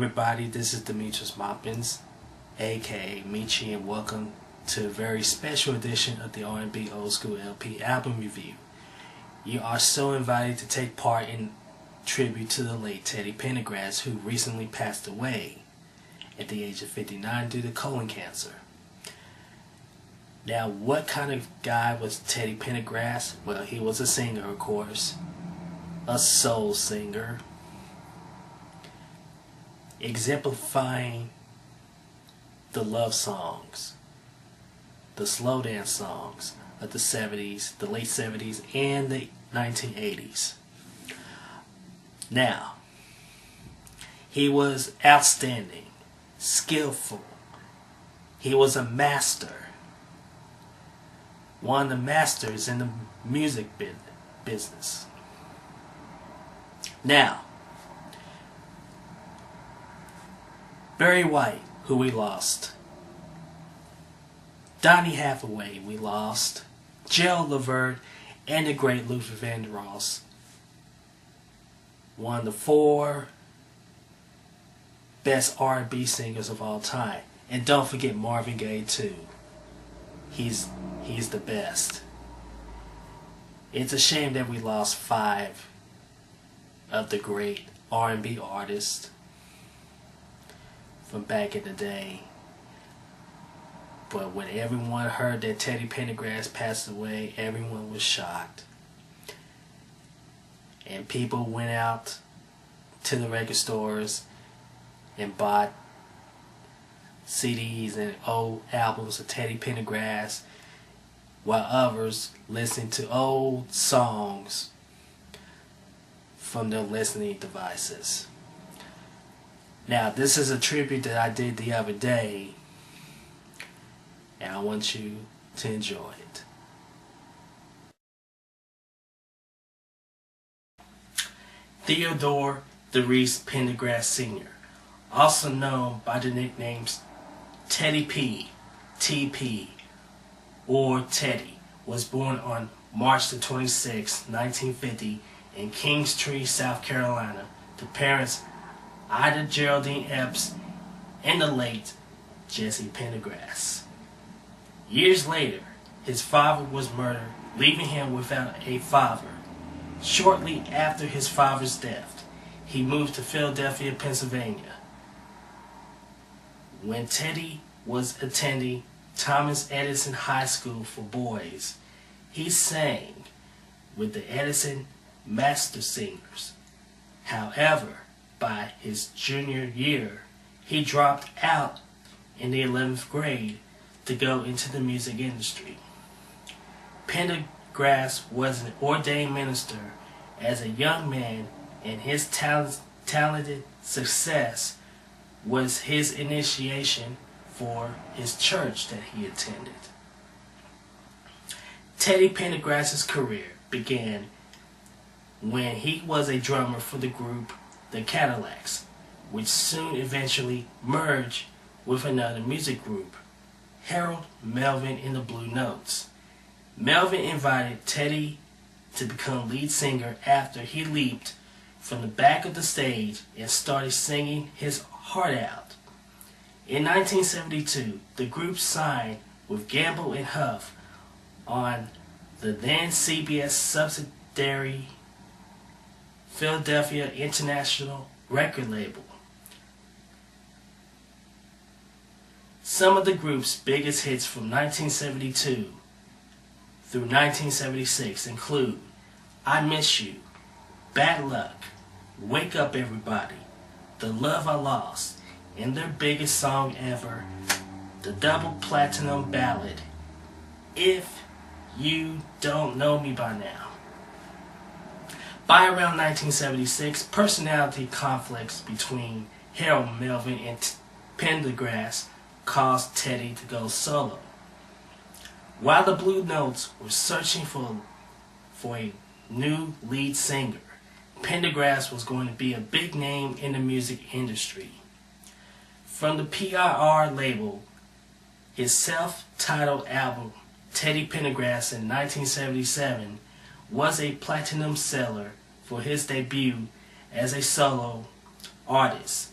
Everybody, this is Demetrius Moppins, aka Michi, and welcome to a very special edition of the R&B Old School LP album review. You are so invited to take part in tribute to the late Teddy Pendergrass, who recently passed away at the age of 59 due to colon cancer. Now, what kind of guy was Teddy Pendergrass? Well, he was a singer, of course, a soul singer, exemplifying the love songs, the slow dance songs of the 70s, the late 70s, and the 1980s. Now, he was outstanding, skillful. He was a master, one of the masters in the music business. Now, Barry White, who we lost. Donny Hathaway, we lost. Gerald Levert, and the great Luther Vandross. One of the 4 best R&B singers of all time. And don't forget Marvin Gaye too. He's the best. It's a shame that we lost 5 of the great R&B artists from back in the day. But when everyone heard that Teddy Pendergrass passed away, everyone was shocked. And people went out to the record stores and bought CDs and old albums of Teddy Pendergrass, while others listened to old songs from their listening devices. Now, this is a tribute that I did the other day, and I want you to enjoy it. Theodore DeReese Pendergrass Sr., also known by the nicknames Teddy P, TP, or Teddy, was born on March the 26, 1950 in Kingstree, South Carolina, to parents Ida Geraldine Epps and the late Jesse Pendergrass. Years later, his father was murdered, leaving him without a father. Shortly after his father's death, he moved to Philadelphia, Pennsylvania. When Teddy was attending Thomas Edison High School for Boys, he sang with the Edison Master Singers. However, by his junior year, he dropped out in the 11th grade to go into the music industry. Pendergrass was an ordained minister as a young man, and his talented success was his initiation for his church that he attended. Teddy Pendergrass's career began when he was a drummer for the group The Cadillacs, which soon eventually merged with another music group, Harold Melvin and the Blue Notes. Melvin invited Teddy to become lead singer after he leaped from the back of the stage and started singing his heart out. In 1972, the group signed with Gamble and Huff on the then CBS subsidiary Philadelphia International record label. Some of the group's biggest hits from 1972 through 1976 include I Miss You, Bad Luck, Wake Up Everybody, The Love I Lost, and their biggest song ever, the double platinum ballad, If You Don't Know Me By Now. By around 1976, personality conflicts between Harold Melvin and Pendergrass caused Teddy to go solo. While the Blue Notes were searching for a new lead singer, Pendergrass was going to be a big name in the music industry. From the PRR label, his self-titled album, Teddy Pendergrass in 1977, was a platinum seller for his debut as a solo artist.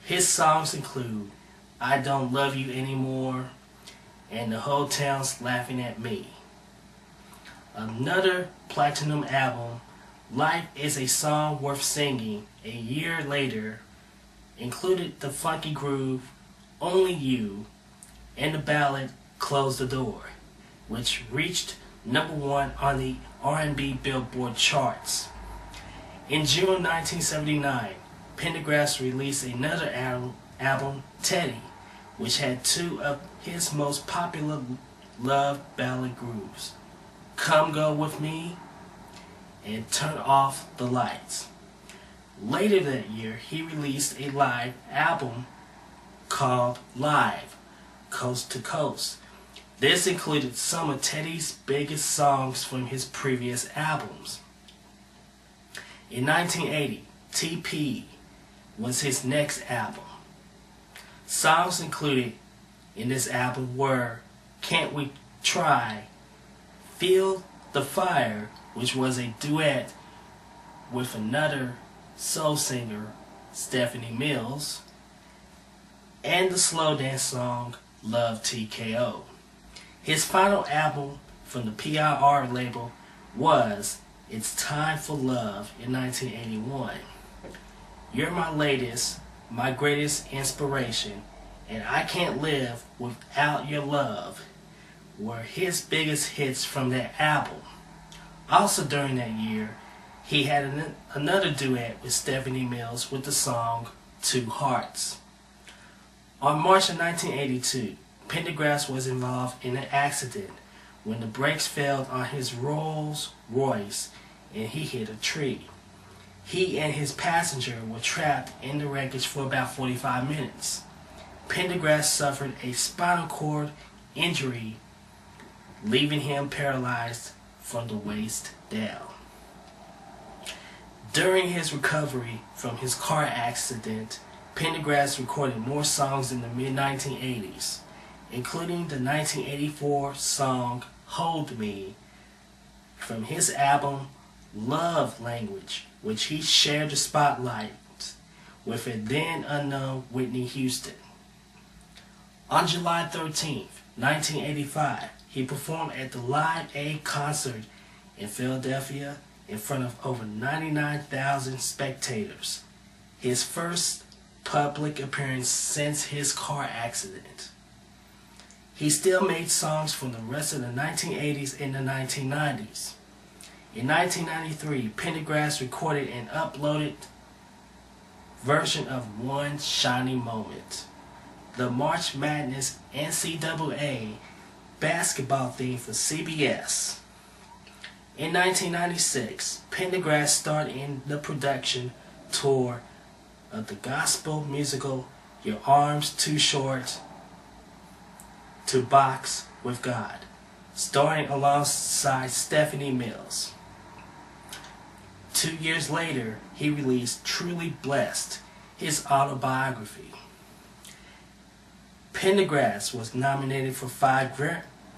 His songs include I Don't Love You Anymore and The Whole Town's Laughing at Me. Another platinum album, Life is a Song Worth Singing, a year later, included the funky groove Only You and the ballad Close the Door, which reached #1 on the R&B Billboard charts. In June 1979, Pendergrass released another album, Teddy, which had two of his most popular love ballad grooves, Come Go With Me and Turn Off the Lights. Later that year, he released a live album called Live, Coast to Coast. This included some of Teddy's biggest songs from his previous albums. In 1980, TP was his next album. Songs included in this album were Can't We Try, Feel the Fire, which was a duet with another soul singer, Stephanie Mills, and the slow dance song Love TKO. His final album from the PIR label was It's Time for Love in 1981. You're My Latest, My Greatest Inspiration, and I Can't Live Without Your Love were his biggest hits from that album. Also during that year, he had another duet with Stephanie Mills with the song Two Hearts. On March of 1982, Pendergrass was involved in an accident when the brakes failed on his Rolls Royce and he hit a tree. He and his passenger were trapped in the wreckage for about 45 minutes. Pendergrass suffered a spinal cord injury, leaving him paralyzed from the waist down. During his recovery from his car accident, Pendergrass recorded more songs in the mid-1980s, including the 1984 song Hold Me from his album Love Language, which he shared the spotlight with a then unknown Whitney Houston. On July 13, 1985, he performed at the Live Aid concert in Philadelphia in front of over 99,000 spectators, his first public appearance since his car accident. He still made songs from the rest of the 1980s and the 1990s. In 1993, Pendergrass recorded and uploaded version of One Shiny Moment, the March Madness NCAA basketball theme for CBS. In 1996, Pendergrass started in the production tour of the gospel musical Your Arms Too Short to Box with God, starring alongside Stephanie Mills. 2 years later, he released Truly Blessed, his autobiography. Pendergrass was nominated for 5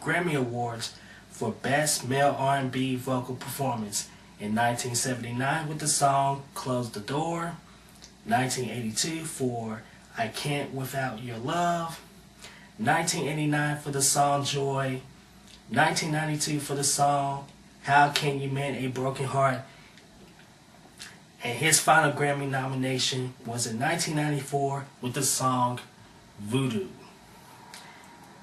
Grammy Awards for Best Male R&B Vocal Performance in 1979 with the song Close the Door, 1982 for I Can't Without Your Love, 1989 for the song Joy, 1992 for the song How Can You Mend a Broken Heart, and his final Grammy nomination was in 1994 with the song Voodoo.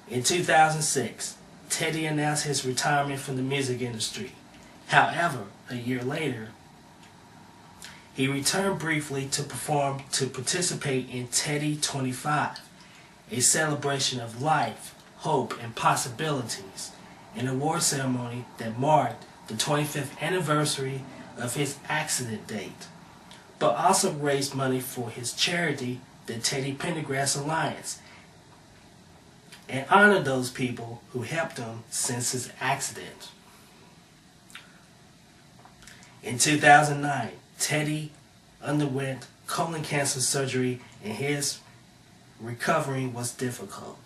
In 2006, Teddy announced his retirement from the music industry. However, a year later, he returned briefly to participate in Teddy 25, a celebration of life, hope, and possibilities, an award ceremony that marked the 25th anniversary of his accident date, but also raised money for his charity, the Teddy Pendergrass Alliance, and honored those people who helped him since his accident. In 2009, Teddy underwent colon cancer surgery and his recovery was difficult.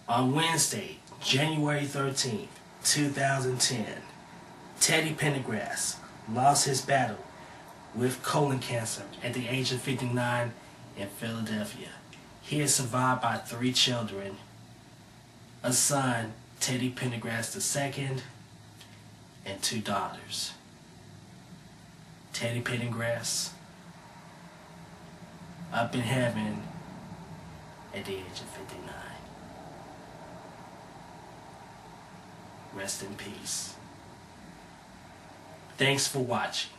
On Wednesday, January 13, 2010, Teddy Pendergrass lost his battle with colon cancer at the age of 59 in Philadelphia. He is survived by 3 children, a son, Teddy Pendergrass II, and 2 daughters. Teddy Pendergrass, up in heaven at the age of 59. Rest in peace. Thanks for watching.